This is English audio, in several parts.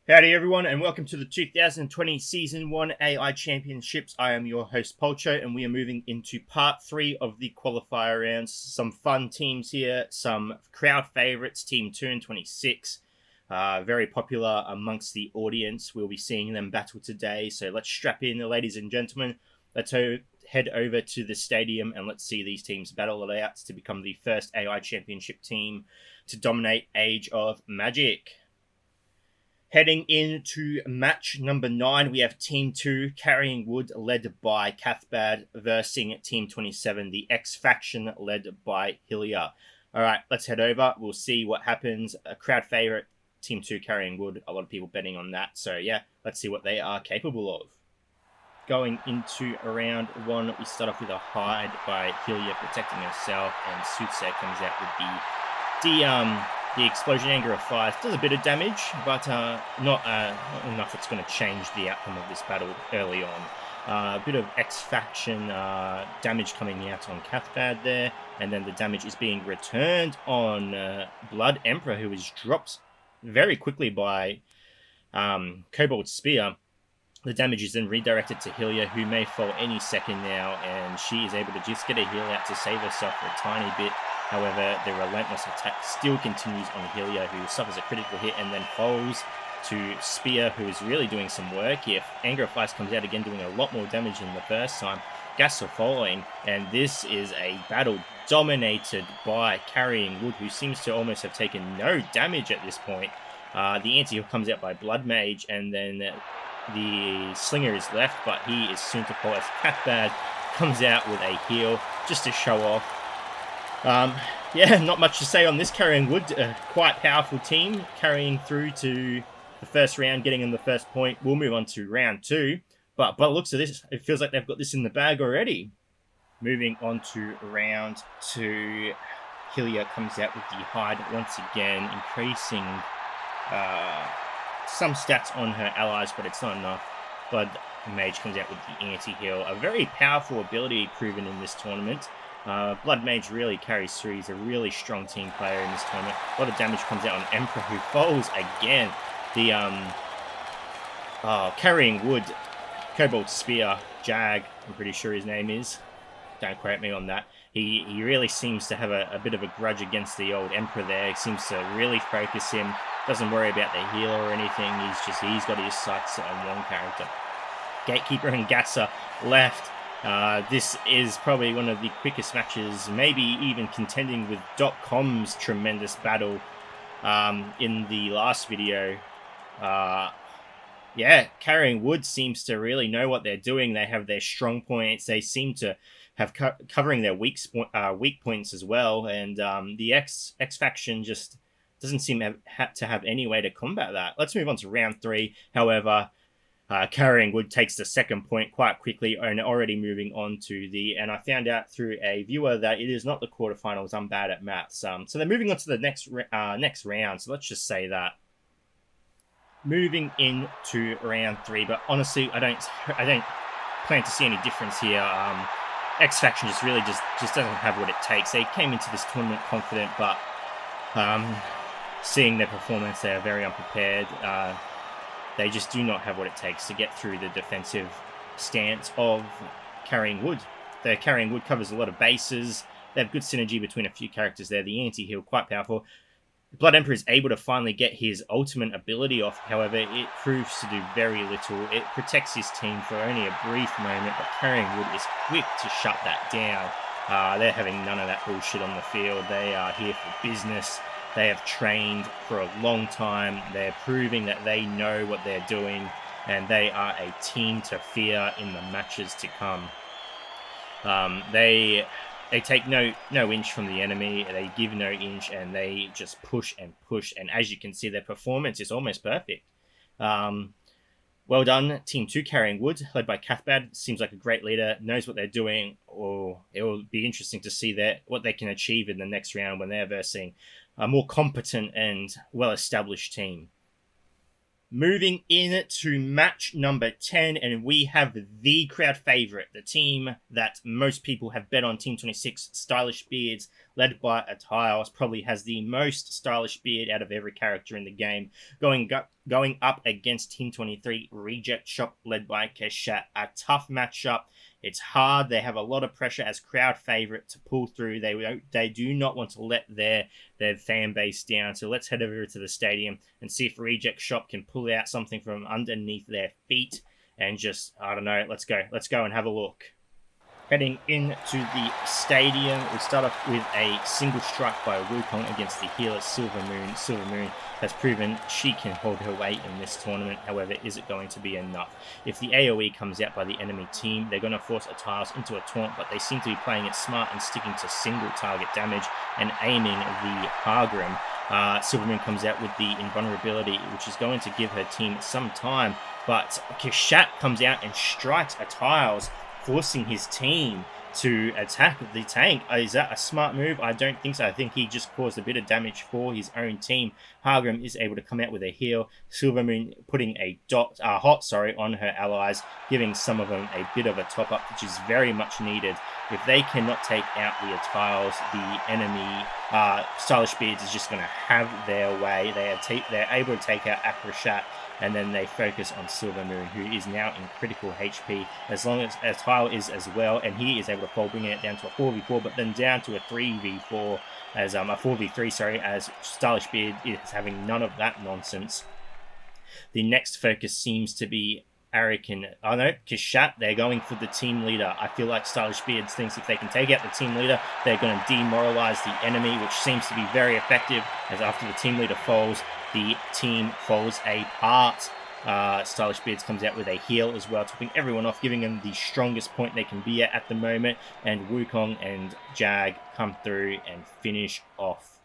Howdy everyone and welcome to the 2020 Season 1 AI Championships. I am your host Polcho and we are moving into part 3 of the qualifier rounds. Some fun teams here, some crowd favourites, Team 2 and 26. Very popular amongst the audience. We'll be seeing them battle today. So let's strap in, ladies and gentlemen. Let's head over to the stadium and let's see these teams battle it out to become the first AI Championship team to dominate Age of Magic. Heading into match number 9, we have Team 2, Carrying Wood, led by Cathbad, versing Team 27, the X Faction, led by Hillier. Alright, let's head over. We'll see what happens. A crowd favourite, Team 2, Carrying Wood. A lot of people betting on that. So yeah, let's see what they are capable of. Going into round 1, we start off with a hide by Hillier protecting herself, and Soothsayer comes out with the Explosion Anger of Fire. Does a bit of damage, but not enough it's going to change the outcome of this battle early on. A bit of X-Faction damage coming out on Cathbad there, and then the damage is being returned on Blood Emperor, who is dropped very quickly by Kobold Spear. The damage is then redirected to Hillier, who may fall any second now, and she is able to just get a heal out to save herself for a tiny bit. However, the relentless attack still continues on Hillier, who suffers a critical hit and then falls to Spear, who is really doing some work here. Anger of Fire comes out again, doing a lot more damage than the first time. Gas are falling, and this is a battle dominated by Carrying Wood, who seems to almost have taken no damage at this point. The anti-heal comes out by Blood Mage, and then the Slinger is left, but he is soon to fall as Cathbad comes out with a heal just to show off. Yeah, not much to say on this Carrying Wood. Quite powerful team carrying through to the first round, getting in the first point. We'll move on to round 2. But by the looks of this, it feels like they've got this in the bag already. Moving on to round 2, Hillier comes out with the hide once again, increasing some stats on her allies, but it's not enough. Blood Mage comes out with the anti-heal. A very powerful ability proven in this tournament. Blood Mage really carries through. He's a really strong team player in this tournament. A lot of damage comes out on Emperor, who falls again. The Carrying Wood, Kobold Spear, Jag, I'm pretty sure his name is. Don't quote me on that. He really seems to have a bit of a grudge against the old Emperor there. He seems to really focus him. Doesn't worry about the healer or anything. He's got his sights on one character. Gatekeeper and Gasser left. This is probably one of the quickest matches, maybe even contending with .com's tremendous battle in the last video. Yeah, Carrying Wood seems to really know what they're doing. They have their strong points. They seem to have covering their weak points as well. And the X Faction just doesn't seem to have any way to combat that. Let's move on to round 3. However, Carrying Wood takes the second point quite quickly and already moving on to and I found out through a viewer that it is not the quarterfinals. I'm bad at maths. So they're moving on to the next round. So let's just say that. Moving into round 3, but honestly, I don't plan to see any difference here. X Faction just doesn't have what it takes. They came into this tournament confident, but seeing their performance, they are very unprepared. They just do not have what it takes to get through the defensive stance of Carrying Wood. The Carrying Wood covers a lot of bases. They have good synergy between a few characters there. The anti-heal, quite powerful. Blood Emperor is able to finally get his ultimate ability off. However, it proves to do very little. It protects his team for only a brief moment, but Carrying Wood is quick to shut that down. They're having none of that bullshit on the field. They are here for business. They have trained for a long time. They're proving that they know what they're doing, and they are a team to fear in the matches to come. They take no inch from the enemy. They give no inch, and they just push and push. And as you can see, their performance is almost perfect. Well done, Team 2 Carrying Wood, led by Cathbad. Seems like a great leader, knows what they're doing. Or it will be interesting to see what they can achieve in the next round when they're versing a more competent and well-established team. Moving in to match number 10, and we have the crowd favorite, the team that most people have bet on, Team 26, Stylish Beards, led by Atiles, probably has the most stylish beard out of every character in the game, going up against Team 23, Reject Shop, led by Keshat. A tough matchup. It's hard. They have a lot of pressure as crowd favorite to pull through. They do not want to let their fan base down. So let's head over to the stadium and see if Reject Shop can pull out something from underneath their feet and just, I don't know, let's go and have a look. Heading into the stadium, we start off with a single strike by Wukong against the healer Silver Moon. Silver Moon has proven she can hold her weight in this tournament. However, is it going to be enough? If the AoE comes out by the enemy team, they're going to force Atiles into a taunt, but they seem to be playing it smart and sticking to single target damage and aiming the Hargrim. Silver Moon comes out with the invulnerability, which is going to give her team some time, but Keshat comes out and strikes Atiles, forcing his team to attack the tank. Is that a smart move? I don't think so. I think he just caused a bit of damage for his own team. Hargrim is able to come out with a heal. Silver Moon putting a hot on her allies, giving some of them a bit of a top up, which is very much needed. If they cannot take out the Atiles, the enemy Stylish Beards is just going to have their way. They're able to take out Akrashat, and then they focus on Silver Moon, who is now in critical HP, as long as Atile is as well, and he is able to fall, bringing it down to a 4v4, but then down to a 3v4, as a 4v3, sorry, as Stylish Beard is having none of that nonsense. The next focus seems to be Keshat. They're going for the team leader. I feel like Stylish Beards thinks if they can take out the team leader, they're going to demoralize the enemy, which seems to be very effective, as after the team leader falls, the team falls apart. Stylish Beards comes out with a heal as well, topping everyone off, giving them the strongest point they can be at the moment, and Wukong and Jag come through and finish off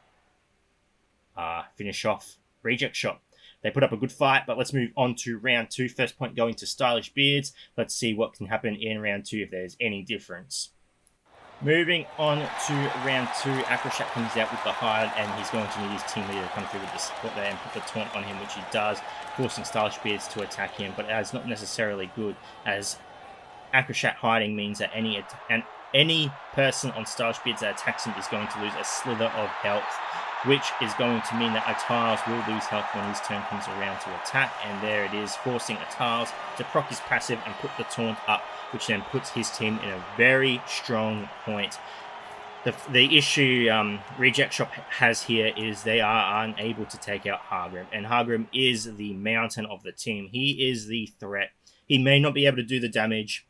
Reject Shop. They put up a good fight, but let's move on to round 2. First point going to Stylish Beards. Let's see what can happen in round 2 if there's any difference. Moving on to round 2, Akrashat comes out with the hide, and he's going to need his team leader to come through with the support there and put the taunt on him, which he does, forcing Stylish Beards to attack him, but that's not necessarily good, as Akrashat hiding means that any person on Stylish Beards that attacks him is going to lose a slither of health, which is going to mean that Atiles will lose health when his turn comes around to attack, and there it is, forcing Atiles to proc his passive and put the taunt up, which then puts his team in a very strong point. The issue Reject Shop has here is they are unable to take out Hargrim, and Hargrim is the mountain of the team. He is the threat. He may not be able to do the damage,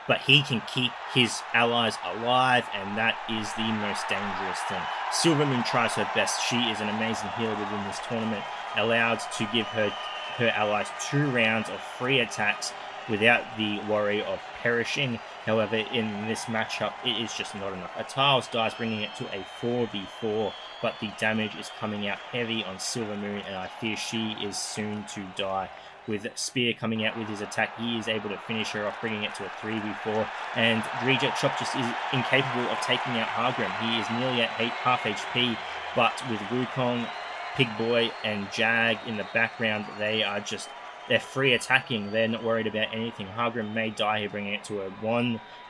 but he can keep his allies alive, and that is the most dangerous thing. Silver Moon tries her best. She is an amazing healer within this tournament, allowed to give her allies 2 rounds of free attacks without the worry of perishing. However, in this matchup, it is just not enough. Atiles dies, bringing it to a 4v4, but the damage is coming out heavy on Silver Moon, and I fear she is soon to die. With Spear coming out with his attack, he is able to finish her off, bringing it to a 3v4, and Reject Shop just is incapable of taking out Hargrim. He is nearly at half HP, but with Wukong, Pig Boy, and Jag in the background, they're free attacking. They're not worried about anything. Hargrim may die here, bringing it to a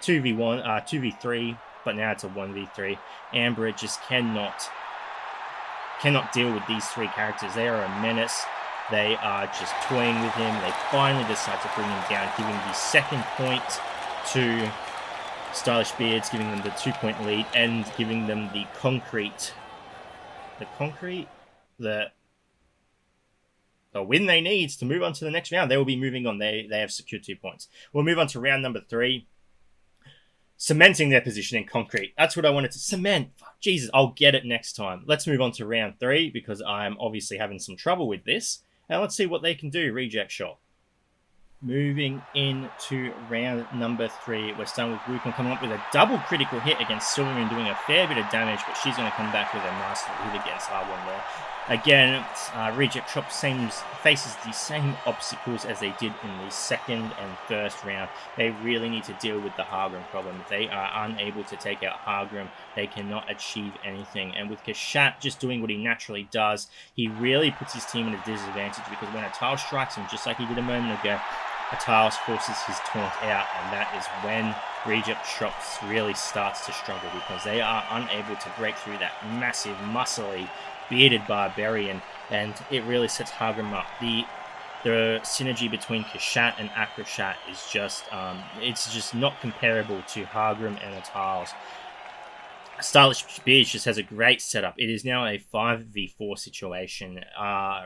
2v3, but now it's a 1v3. Amber just cannot deal with these 3 characters. They are a menace. They are just toying with him. They finally decide to bring him down, giving the second point to Stylish Beards, giving them the 2-point lead, and giving them the win they need to move on to the next round. They will be moving on. They have secured 2 points. We'll move on to round number 3. Cementing their position in concrete. That's what I wanted to cement. Jesus, I'll get it next time. Let's move on to round 3, because I'm obviously having some trouble with this. Now let's see what they can do, Reject Shop. Moving into round number 3, we're starting with Wukong coming up with a double critical hit against Silvermoon, doing a fair bit of damage, but she's going to come back with a nice hit against R1 there. Again, Reject Shop faces the same obstacles as they did in the second and first round. They really need to deal with the Hargrim problem. If they are unable to take out Hargrim, they cannot achieve anything. And with Kashat just doing what he naturally does, he really puts his team at a disadvantage, because when a tile strikes him, just like he did a moment ago, a tile forces his taunt out, and that is when Reject Shops really starts to struggle, because they are unable to break through that massive, muscly, bearded barbarian, and it really sets Hargrim up. The synergy between Kashat and Akrashat is just, it's just not comparable to Hargrim and the tiles. Stylish Beards just has a great setup. It is now a 5v4 situation.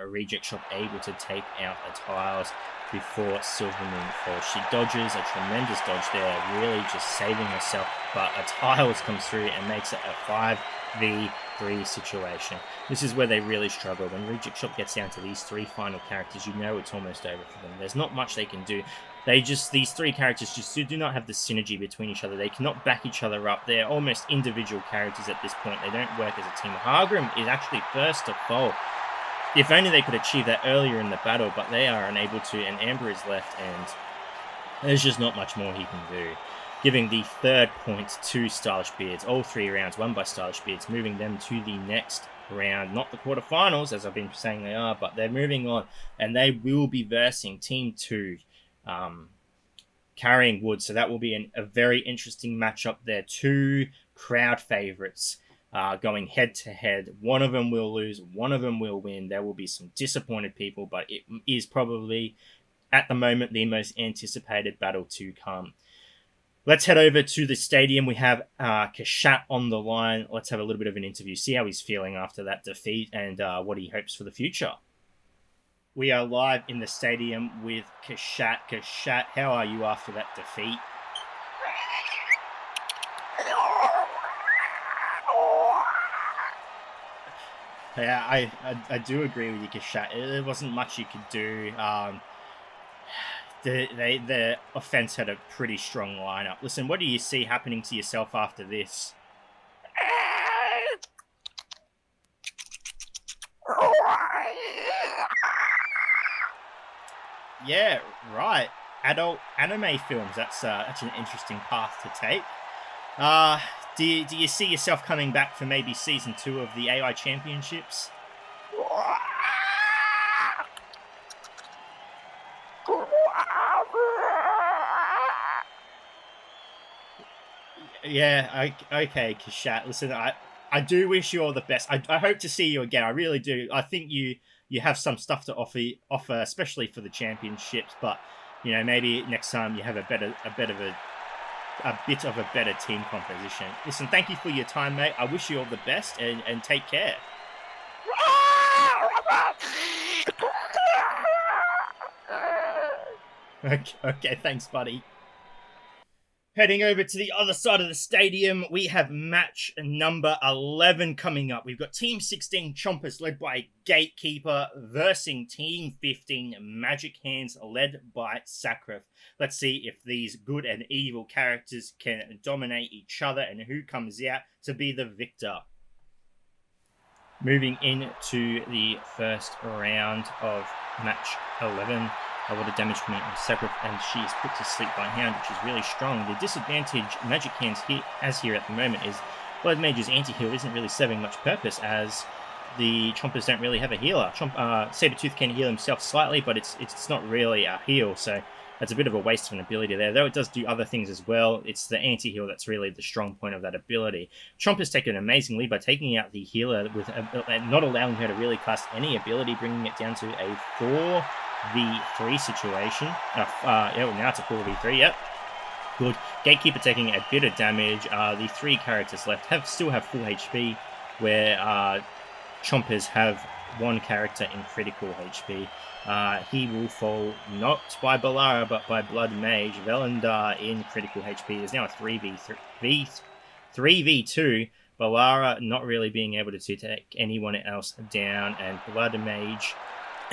Reject Shop able to take out the tiles before Silvermoon falls. She dodges a tremendous dodge there, really just saving herself, but a tiles comes through and makes it a 5v3 situation. This is where they really struggle. When Reject Shop gets down to these 3 final characters, you know it's almost over for them. There's not much they can do. These 3 characters just do not have the synergy between each other. They cannot back each other up. They're almost individual characters at this point. They don't work as a team. Hargrim is actually first to fall. If only they could achieve that earlier in the battle, but they are unable to, and Amber is left, and there's just not much more he can do. Giving the 3rd point to Stylish Beards. All 3 rounds won by Stylish Beards, moving them to the next round. Not the quarterfinals, as I've been saying they are, but they're moving on, and they will be versing Team 2, Carrying Wood. So that will be a very interesting matchup there. 2 crowd favorites going head to head. One of them will lose, one of them will win. There will be some disappointed people, but it is probably at the moment the most anticipated battle to come. Let's head over to the stadium. We have Kashat on the line. Let's have a little bit of an interview, see how he's feeling after that defeat, and what he hopes for the future. We are live in the stadium with Kashat. Kashat, how are you after that defeat? Yeah, I do agree with you, Kashat. There wasn't much you could do. The offense had a pretty strong lineup. Listen, what do you see happening to yourself after this? Yeah, right. Adult anime films. That's an interesting path to take. Do you see yourself coming back for maybe season 2 of the AI Championships? Yeah, okay, Kashat. Listen, I do wish you all the best. I hope to see you again. I really do. I think you have some stuff to offer, especially for the championships. But maybe next time you have a bit of a better team composition. Listen, thank you for your time, mate. I wish you all the best, and take care. Okay, thanks, buddy. Heading over to the other side of the stadium, we have match number 11 coming up. We've got Team 16 Chompers, led by Gatekeeper, versing Team 15 Magic Hands, led by Sakrif. Let's see if these good and evil characters can dominate each other, and who comes out to be the victor. Moving into the first round of match 11. A lot of damage coming out of Sakrif, and she is put to sleep by Hound, which is really strong. The disadvantage Magic Hands has here at the moment is Blood Mage's anti-heal isn't really serving much purpose, as the Chompers don't really have a healer. Sabertooth can heal himself slightly, but it's not really a heal, so that's a bit of a waste of an ability there, though it does do other things as well. It's the anti-heal that's really the strong point of that ability. Chompers take an amazing lead by taking out the healer with not allowing her to really cast any ability, bringing it down to a 4v3 situation. Now it's a 4v3, yep. Good. Gatekeeper taking a bit of damage. The 3 characters left still have full HP, where Chompers have 1 character in critical HP. He will fall not by Balara, but by Blood Mage. Velendar in critical HP. There's now a 3v2. Balara not really being able to take anyone else down, and Blood Mage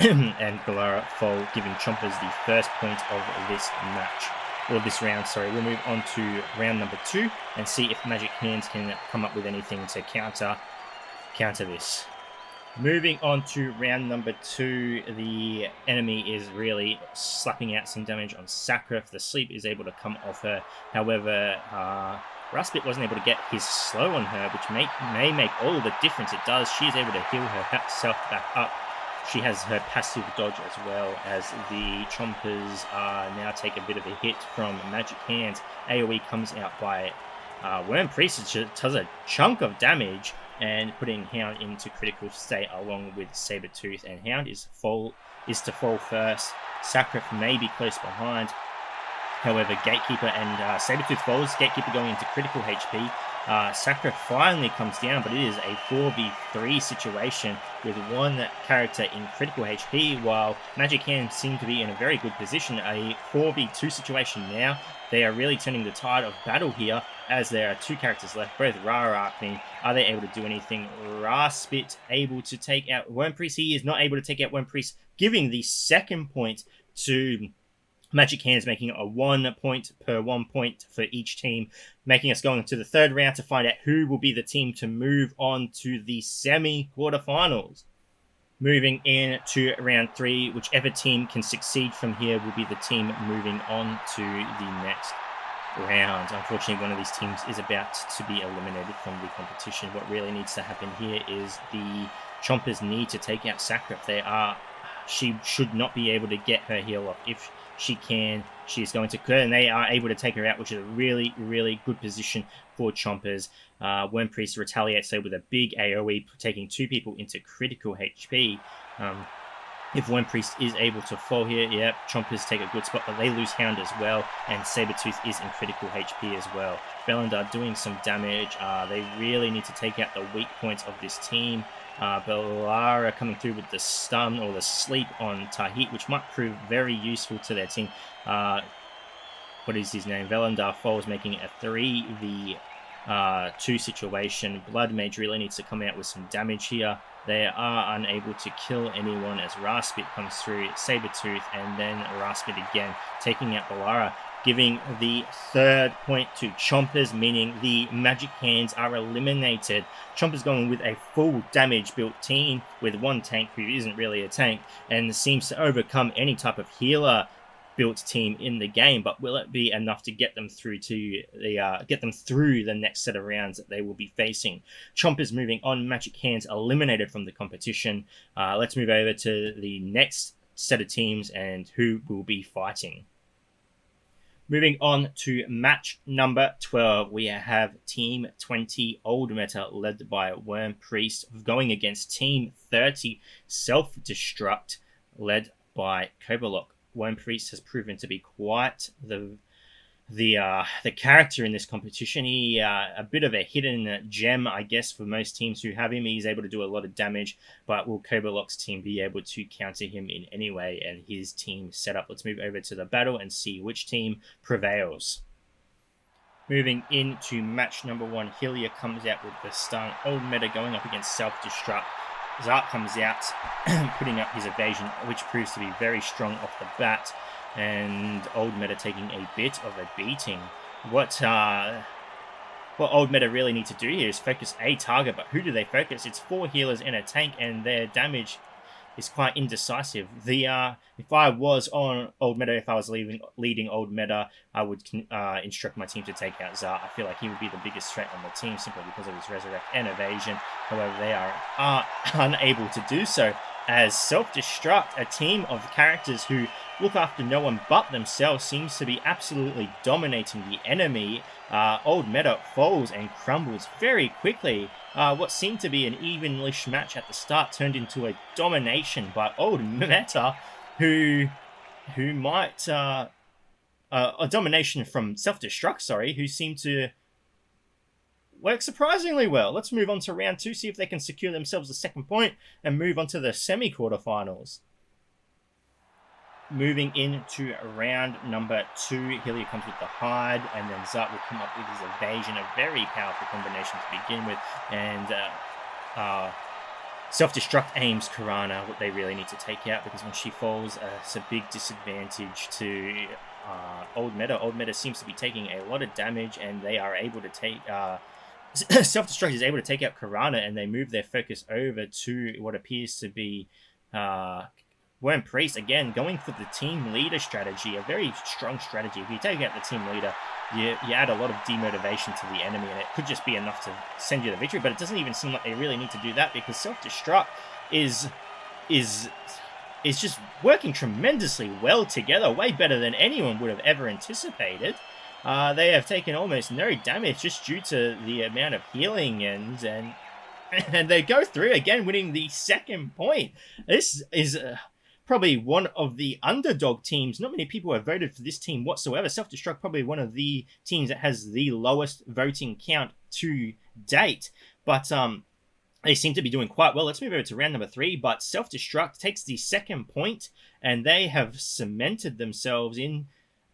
and Galara fall, giving Chompers the first point of this match. Or this round, sorry. We'll move on to round number 2 and see if Magic Hands can come up with anything to counter this. Moving on to round number 2, the enemy is really slapping out some damage on Sakura. The sleep is able to come off her. However, Raspit wasn't able to get his slow on her, which may make all the difference. It does. She is able to heal herself back up. She has her passive dodge as well, as the Chompers now take a bit of a hit from Magic Hands. AoE comes out by Worm Priest, which does a chunk of damage, and putting Hound into critical state along with Sabertooth. And Hound is to fall first. Sakura may be close behind. However, Gatekeeper and Sabertooth falls. Gatekeeper going into critical HP. Sakura finally comes down, but it is a 4v3 situation with one character in critical HP, while Magic Hands seem to be in a very good position. A 4v2 situation now. They are really turning the tide of battle here, as there are 2 characters left, both Ra and Arcane. Are they able to do anything? Raspit able to take out Worm Priest. He is not able to take out Worm Priest, giving the second point to Magic Hands, making it a 1 point per 1 point for each team, making us go into the third round to find out who will be the team to move on to the semi-quarterfinals. Moving into round 3, whichever team can succeed from here will be the team moving on to the next round. Unfortunately, one of these teams is about to be eliminated from the competition. What really needs to happen here is the Chompers need to take out Sakura. She should not be able to get her heal off. If she can, she is going to, and they are able to take her out, which is a really, really good position for Chompers. Worm Priest retaliates so with a big AoE, taking 2 people into critical HP. If Worm Priest is able to fall here, yeah, Chompers take a good spot, but they lose Hound as well, and Sabertooth is in critical HP as well. Bellandar doing some damage. They really need to take out the weak points of this team. Bellara coming through with the stun or the sleep on Tahit, which might prove very useful to their team. What is his name? Bellandar falls, making it a 3v2 situation. Blood Mage really needs to come out with some damage here. They are unable to kill anyone as Raspit comes through, Sabertooth, and then Raspit again, taking out Bellara, giving the third point to Chompers, meaning the Magic Hands are eliminated. Chompers going with a full damage built team with 1 tank who isn't really a tank and seems to overcome any type of healer built team in the game, but will it be enough to get them through to the next set of rounds that they will be facing? Chompers moving on, Magic Hands eliminated from the competition. Let's move over to the next set of teams and who will be fighting. Moving on to match number 12, we have Team 20 Old Meta, led by Worm Priest, going against Team 30 Self-Destruct, led by Coberlock. Worm Priest has proven to be quite the character in this competition. He a bit of a hidden gem, I guess, for most teams who have him. He's able to do a lot of damage, but will Coberlock's team be able to counter him in any way and his team setup? Let's move over to the battle and see which team prevails. Moving into match number 1, Hylia comes out with the stun. Old Meta going up against Self-Destruct. Zart comes out, putting up his evasion, which proves to be very strong off the bat, and Old Meta taking a bit of a beating. What Old Meta really need to do here is focus a target, but who do they focus? It's 4 healers and a tank, and their damage is quite indecisive. If I was on Old Meta, if I was leading Old Meta, I would instruct my team to take out Zart. I feel like he would be the biggest threat on the team simply because of his Resurrect and Evasion. However, they are unable to do so, as Self-Destruct, a team of characters who look after no one but themselves, seems to be absolutely dominating the enemy. Old Meta falls and crumbles very quickly. What seemed to be an evenish match at the start turned into a domination by Old Meta, who might a domination from Self-Destruct, who seemed to work surprisingly well. Let's move on to round 2, see if they can secure themselves a second point and move on to the semi-quarterfinals. Moving into round number 2, Hylia comes with the hide, and then Zart will come up with his evasion, a very powerful combination to begin with, and Self-Destruct aims Karana, what they really need to take out, because when she falls, it's a big disadvantage to Old Meta. Old Meta seems to be taking a lot of damage, and they are able to take... Self-Destruct is able to take out Karana, and they move their focus over to what appears to be Worm Priest. Again, going for the team leader strategy, a very strong strategy. If you take out the team leader, you add a lot of demotivation to the enemy, and it could just be enough to send you the victory, but it doesn't even seem like they really need to do that, because Self-Destruct is just working tremendously well together, way better than anyone would have ever anticipated. They have taken almost no damage just due to the amount of healing, and they go through again, winning the second point. This is probably one of the underdog teams. Not many people have voted for this team whatsoever. Self-Destruct probably one of the teams that has the lowest voting count to date, but they seem to be doing quite well. Let's move over to round number 3, but Self-Destruct takes the second point, and they have cemented themselves in,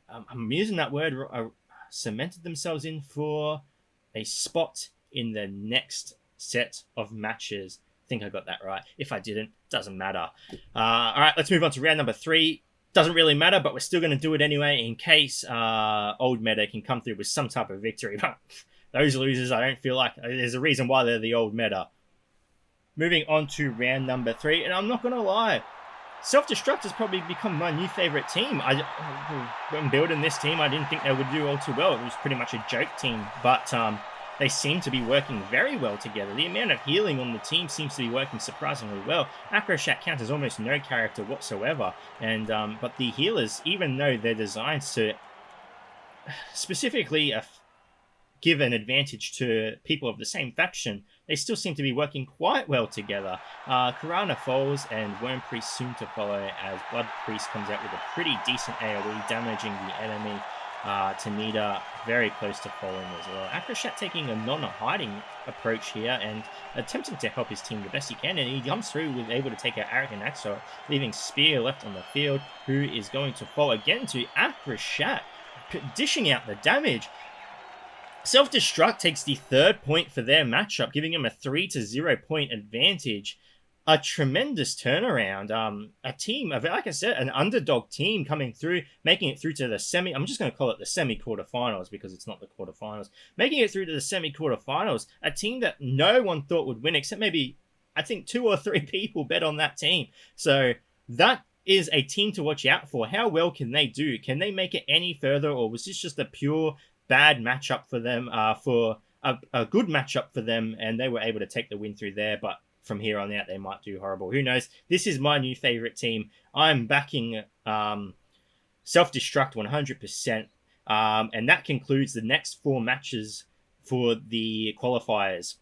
I'm using that word, cemented themselves in for a spot in the next set of matches. I think I got that right. If I didn't, doesn't matter. All right, let's move on to round number 3. Doesn't really matter, but we're still going to do it anyway in case Old Meta can come through with some type of victory. But those losers, I don't feel like there's a reason why they're the Old Meta. Moving on to round number 3, and I'm not going to lie, Self-Destruct has probably become my new favorite team. When building this team, I didn't think they would do all too well. It was pretty much a joke team, but they seem to be working very well together. The amount of healing on the team seems to be working surprisingly well. Acroshat count has almost no character whatsoever, and but the healers, even though they're designed to specifically give an advantage to people of the same faction, they still seem to be working quite well together. Karana falls, and Worm Priest soon to follow, as Blood Priest comes out with a pretty decent AoE, damaging the enemy. Tanita very close to falling as well. Acroshat taking a non-hiding approach here and attempting to help his team the best he can, and he comes through with able to take out Arrogant Axor, leaving Spear left on the field, who is going to fall again to Acroshat, dishing out the damage. Self-Destruct takes the third point for their matchup, giving him a 3-0 point advantage. A tremendous turnaround. A team, like I said, an underdog team coming through, making it through to the semi. I'm just going to call it the semi-quarterfinals because it's not the quarterfinals. Making it through to the semi-quarterfinals. A team that no one thought would win, except maybe, I think 2 or 3 people bet on that team. So that is a team to watch out for. How well can they do? Can they make it any further, or was this just a pure bad matchup for them, for a good matchup for them, and they were able to take the win through there, but from here on out they might do horrible. Who knows? This is my new favorite team. I'm backing Self-Destruct 100%, and that concludes the next 4 matches for the qualifiers.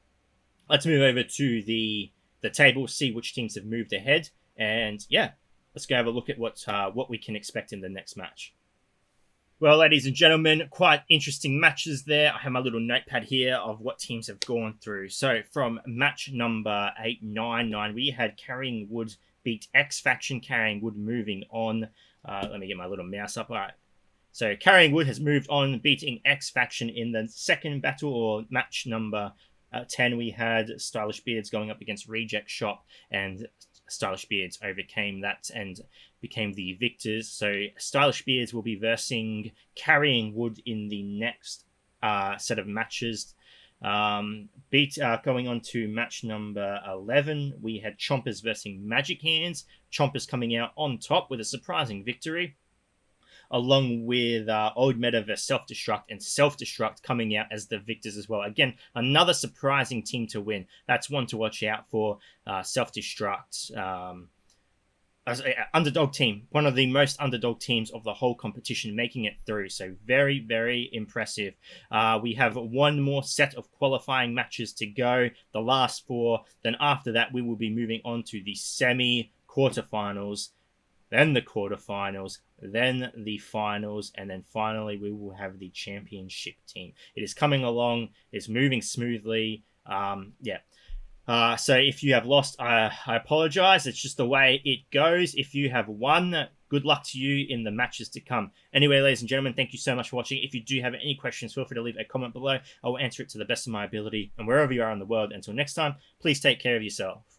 Let's move over to the table, see which teams have moved ahead, and yeah, let's go have a look at what we can expect in the next match. Well, ladies and gentlemen, quite interesting matches there. I have my little notepad here of what teams have gone through. So from match number 899, we had Carrying Wood beat X Faction. Carrying Wood moving on. Let me get my little mouse up. All right. So Carrying Wood has moved on, beating X Faction in the second battle, or match number 10. We had Stylish Beards going up against Reject Shop, and Stylish Beards overcame that and became the victors. So Stylish Beards will be versing Carrying Wood in the next set of matches. Going on to match number 11, we had Chompers versing Magic Hands. Chompers coming out on top with a surprising victory, along with Old Meta vs Self-Destruct, and Self-Destruct coming out as the victors as well. Again, another surprising team to win. That's one to watch out for. Self-Destruct, as an underdog team, one of the most underdog teams of the whole competition, making it through. So very, very impressive. We have one more set of qualifying matches to go, the last 4. Then after that, we will be moving on to the semi-quarterfinals, then the quarterfinals, then the finals, and then finally we will have the championship team. It is coming along. It's moving smoothly. So if you have lost, I apologize. It's just the way it goes. If you have won, good luck to you in the matches to come. Anyway, ladies and gentlemen, thank you so much for watching. If you do have any questions, feel free to leave a comment below. I will answer it to the best of my ability. And wherever you are in the world, until next time, please take care of yourself.